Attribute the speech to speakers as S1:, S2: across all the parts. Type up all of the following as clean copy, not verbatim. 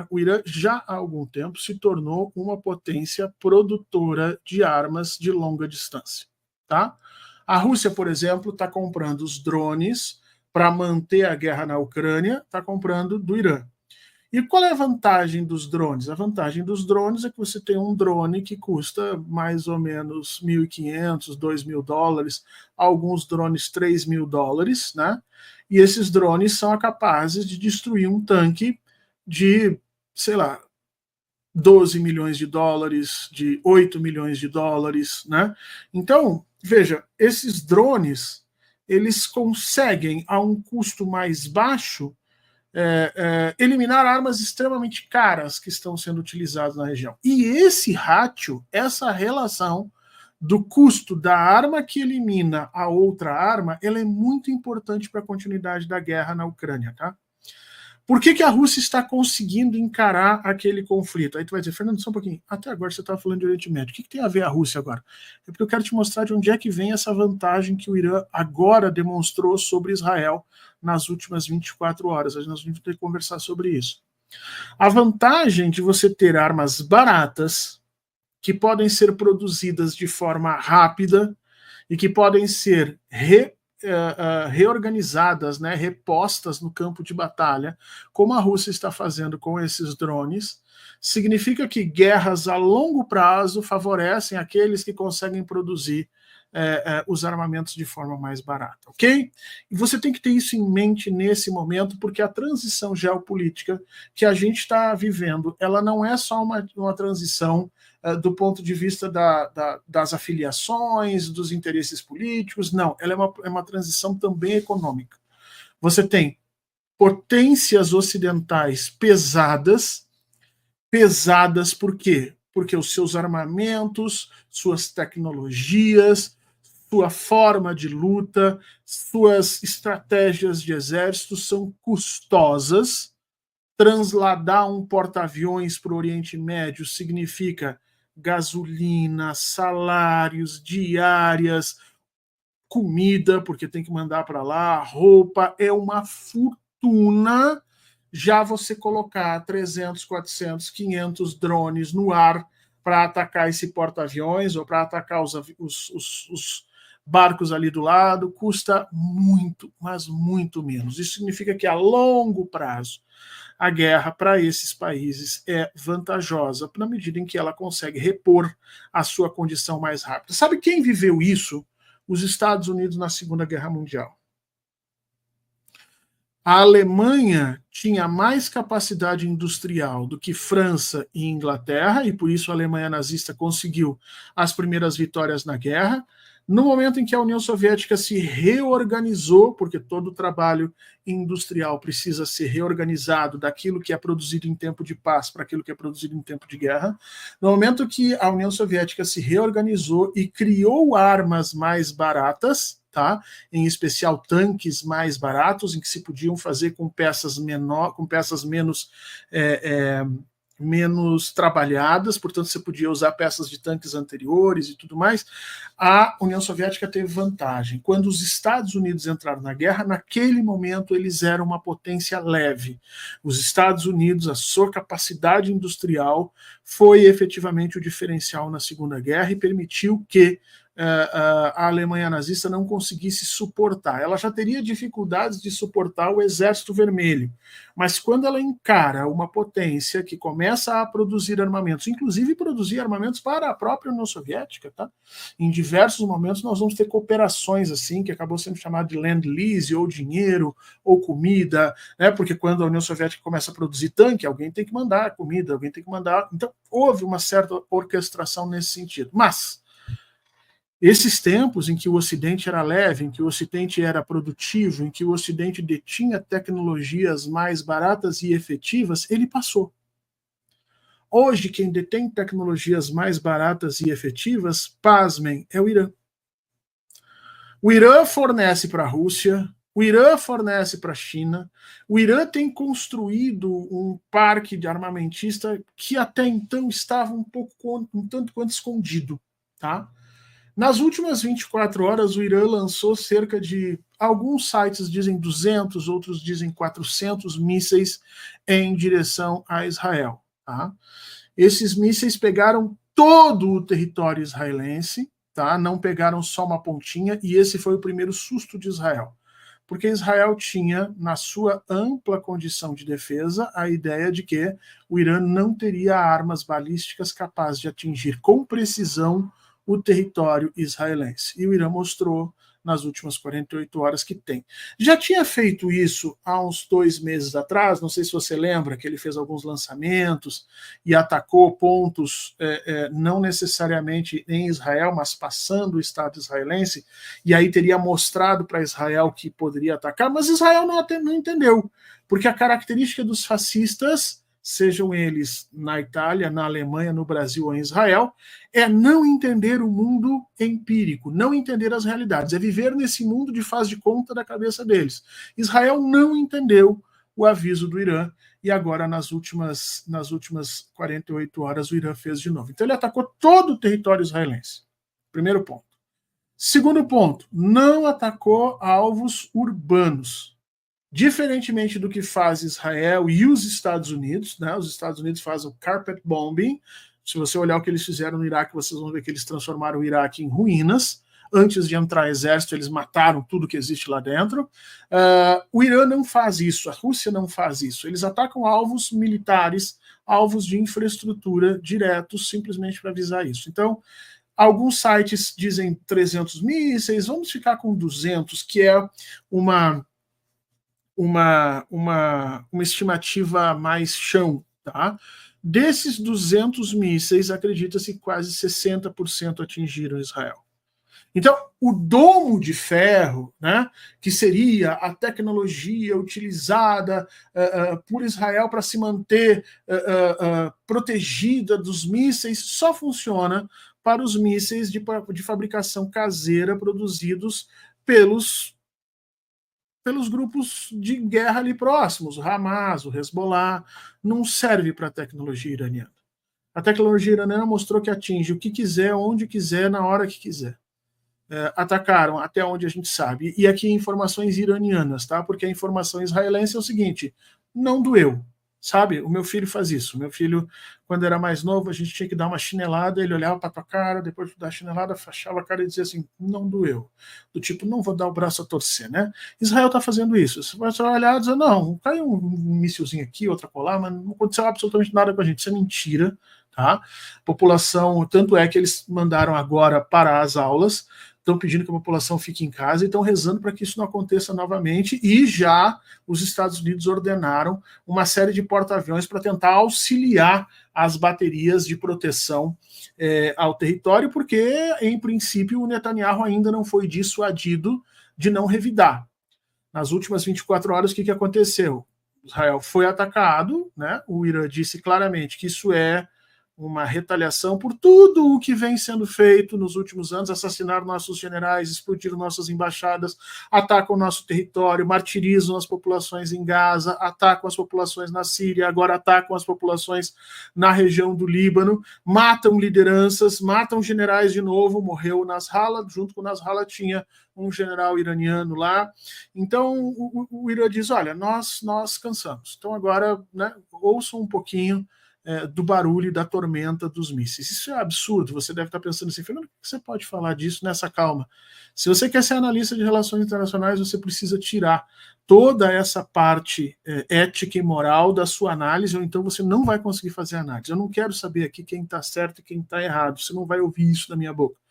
S1: o Irã já há algum tempo se tornou uma potência produtora de armas de longa distância. Tá? A Rússia, por exemplo, está comprando os drones para manter a guerra na Ucrânia, está comprando do Irã. E qual é a vantagem dos drones? A vantagem dos drones é que você tem um drone que custa mais ou menos 1.500, 2.000 dólares, alguns drones 3.000 dólares, né? E esses drones são capazes de destruir um tanque de, sei lá, 12 milhões de dólares, de 8 milhões de dólares, né? Então, veja, esses drones, eles conseguem, a um custo mais baixo, eliminar armas extremamente caras que estão sendo utilizadas na região. E esse ratio, essa relação do custo da arma que elimina a outra arma, ela é muito importante para a continuidade da guerra na Ucrânia, tá? Por que a Rússia está conseguindo encarar aquele conflito? Aí tu vai dizer, Fernando, só um pouquinho. Até agora você estava falando de Oriente Médio. O que tem a ver a Rússia agora? É porque eu quero te mostrar de onde é que vem essa vantagem que o Irã agora demonstrou sobre Israel nas últimas 24 horas. Nós vamos ter que conversar sobre isso. A vantagem de você ter armas baratas, que podem ser produzidas de forma rápida e que podem ser reorganizadas, né, repostas no campo de batalha, como a Rússia está fazendo com esses drones, significa que guerras a longo prazo favorecem aqueles que conseguem produzir os armamentos de forma mais barata, ok? E você tem que ter isso em mente nesse momento, porque a transição geopolítica que a gente está vivendo, ela não é só uma transição do ponto de vista das afiliações, dos interesses políticos, não, ela é uma transição também econômica. Você tem potências ocidentais pesadas por quê? Porque os seus armamentos, suas tecnologias, sua forma de luta, suas estratégias de exército são custosas. Transladar um porta-aviões para o Oriente Médio significa gasolina, salários, diárias, comida, porque tem que mandar para lá, roupa, é uma fortuna já você colocar 300, 400, 500 drones no ar para atacar esse porta-aviões ou para atacar os barcos ali do lado, custa muito, mas muito menos. Isso significa que a longo prazo a guerra para esses países é vantajosa, na medida em que ela consegue repor a sua condição mais rápida. Sabe quem viveu isso? Os Estados Unidos na Segunda Guerra Mundial. A Alemanha tinha mais capacidade industrial do que França e Inglaterra, e por isso a Alemanha nazista conseguiu as primeiras vitórias na guerra. No momento em que a União Soviética se reorganizou, porque todo o trabalho industrial precisa ser reorganizado daquilo que é produzido em tempo de paz para aquilo que é produzido em tempo de guerra, no momento que a União Soviética se reorganizou e criou armas mais baratas, tá? Em especial tanques mais baratos, em que se podiam fazer com peças menos menos trabalhadas, portanto você podia usar peças de tanques anteriores e tudo mais. A União Soviética teve vantagem. Quando os Estados Unidos entraram na guerra, naquele momento eles eram uma potência leve. Os Estados Unidos, a sua capacidade industrial foi efetivamente o diferencial na Segunda Guerra e permitiu que a Alemanha nazista não conseguisse suportar. Ela já teria dificuldades de suportar o Exército Vermelho, mas quando ela encara uma potência que começa a produzir armamentos, inclusive produzir armamentos para a própria União Soviética, tá? Em diversos momentos nós vamos ter cooperações assim, que acabou sendo chamado de Land-Lease, ou dinheiro, ou comida, né? Porque quando a União Soviética começa a produzir tanque, alguém tem que mandar comida, alguém tem que mandar... Então houve uma certa orquestração nesse sentido. Mas esses tempos em que o Ocidente era leve, em que o Ocidente era produtivo, em que o Ocidente detinha tecnologias mais baratas e efetivas, ele passou. Hoje, quem detém tecnologias mais baratas e efetivas, pasmem, é o Irã. O Irã fornece para a Rússia, o Irã fornece para a China, o Irã tem construído um parque de armamentista que até então estava um tanto quanto escondido, tá? Nas últimas 24 horas, o Irã lançou cerca de, alguns sites dizem 200, outros dizem 400 mísseis em direção a Israel. Tá? Esses mísseis pegaram todo o território israelense, tá? Não pegaram só uma pontinha, e esse foi o primeiro susto de Israel. Porque Israel tinha, na sua ampla condição de defesa, a ideia de que o Irã não teria armas balísticas capazes de atingir com precisão o território israelense. E o Irã mostrou nas últimas 48 horas que tem. Já tinha feito isso há uns 2 meses atrás, não sei se você lembra, que ele fez alguns lançamentos e atacou pontos não necessariamente em Israel, mas passando o Estado israelense, e aí teria mostrado para Israel que poderia atacar, mas Israel não entendeu, porque a característica dos fascistas, sejam eles na Itália, na Alemanha, no Brasil ou em Israel, é não entender o mundo empírico, não entender as realidades, é viver nesse mundo de faz de conta da cabeça deles. Israel não entendeu o aviso do Irã, e agora nas últimas 48 horas o Irã fez de novo. Então ele atacou todo o território israelense. Primeiro ponto. Segundo ponto, não atacou alvos urbanos. Diferentemente do que faz Israel e os Estados Unidos, né? Os Estados Unidos fazem o carpet bombing. Se você olhar o que eles fizeram no Iraque, vocês vão ver que eles transformaram o Iraque em ruínas. Antes de entrar exército, eles mataram tudo que existe lá dentro. O Irã não faz isso, a Rússia não faz isso. Eles atacam alvos militares, alvos de infraestrutura diretos, simplesmente para avisar isso. Então, alguns sites dizem 300 mísseis, vamos ficar com 200, que é uma estimativa mais chão, tá? Desses 200 mísseis, acredita-se que quase 60% atingiram Israel. Então, o domo de ferro, né, que seria a tecnologia utilizada por Israel para se manter protegida dos mísseis, só funciona para os mísseis de fabricação caseira produzidos pelos grupos de guerra ali próximos, o Hamas, o Hezbollah, não serve para a tecnologia iraniana. A tecnologia iraniana mostrou que atinge o que quiser, onde quiser, na hora que quiser. Atacaram até onde a gente sabe. E aqui informações iranianas, tá? Porque a informação israelense é o seguinte: não doeu. Sabe? O meu filho faz isso. O meu filho, quando era mais novo, a gente tinha que dar uma chinelada, ele olhava para tua cara, depois de dar a chinelada, fechava a cara e dizia assim, não doeu. Do tipo, não vou dar o braço a torcer, né? Israel está fazendo isso. Você vai olhar e dizer, não, caiu um míssilzinho aqui, outra colar, mas não aconteceu absolutamente nada com a gente. Isso é mentira, tá? População, tanto é que eles mandaram agora parar as aulas, estão pedindo que a população fique em casa e estão rezando para que isso não aconteça novamente, e já os Estados Unidos ordenaram uma série de porta-aviões para tentar auxiliar as baterias de proteção ao território, porque, em princípio, o Netanyahu ainda não foi dissuadido de não revidar. Nas últimas 24 horas, o que aconteceu? Israel foi atacado, né? O Irã disse claramente que isso é uma retaliação por tudo o que vem sendo feito nos últimos anos, assassinar nossos generais, explodir nossas embaixadas, atacam o nosso território, martirizam as populações em Gaza, atacam as populações na Síria, agora atacam as populações na região do Líbano, matam lideranças, matam generais de novo, morreu o Nasrallah, junto com o Nasrallah tinha um general iraniano lá. Então o Irã diz, olha, nós cansamos, então agora, né, ouçam um pouquinho do barulho e da tormenta dos mísseis. Isso é absurdo. Você deve estar pensando assim, Fernando, por que você pode falar disso nessa calma? Se você quer ser analista de relações internacionais, você precisa tirar toda essa parte ética e moral da sua análise, ou então você não vai conseguir fazer análise. Eu não quero saber aqui quem está certo e quem está errado. Você não vai ouvir isso da minha boca.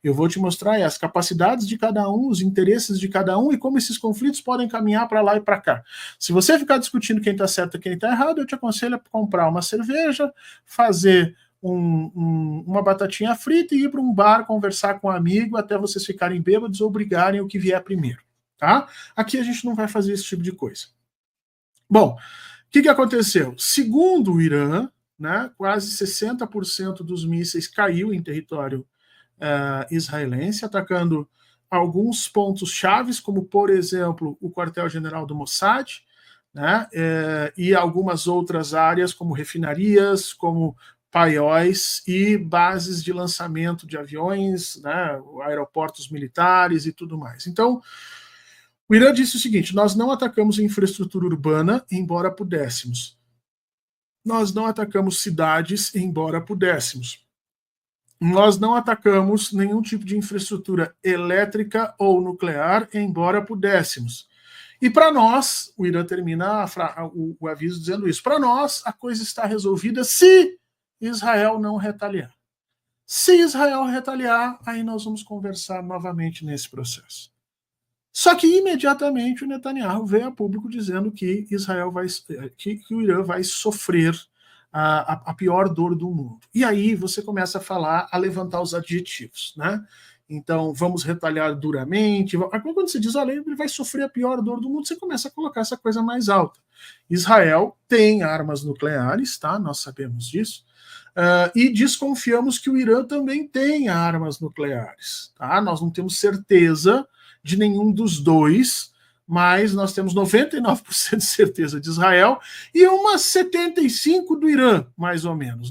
S1: Eu vou te mostrar as capacidades de cada um, os interesses de cada um e como esses conflitos podem caminhar para lá e para cá. Se você ficar discutindo quem está certo e quem está errado, eu te aconselho a comprar uma cerveja, fazer uma batatinha frita e ir para um bar conversar com um amigo até vocês ficarem bêbados ou brigarem o que vier primeiro. Tá? Aqui a gente não vai fazer esse tipo de coisa. Bom, o que aconteceu? Segundo o Irã, né, quase 60% dos mísseis caiu em território israelense, atacando alguns pontos chaves, como, por exemplo, o quartel-general do Mossad, né, e algumas outras áreas, como refinarias, como paióis e bases de lançamento de aviões, né, aeroportos militares e tudo mais. Então, o Irã disse o seguinte: nós não atacamos infraestrutura urbana, embora pudéssemos. Nós não atacamos cidades, embora pudéssemos. Nós não atacamos nenhum tipo de infraestrutura elétrica ou nuclear, embora pudéssemos. E para nós, o Irã termina o aviso dizendo isso, para nós a coisa está resolvida se Israel não retaliar. Se Israel retaliar, aí nós vamos conversar novamente nesse processo. Só que imediatamente o Netanyahu veio a público dizendo que que o Irã vai sofrer a pior dor do mundo. E aí você começa a levantar os adjetivos, né? Então, vamos retaliar duramente. Quando você diz, olha, ele vai sofrer a pior dor do mundo, você começa a colocar essa coisa mais alta. Israel tem armas nucleares, tá? Nós sabemos disso. E desconfiamos que o Irã também tem armas nucleares, tá? Nós não temos certeza de nenhum dos dois, mas nós temos 99% de certeza de Israel e umas 75% do Irã, mais ou menos.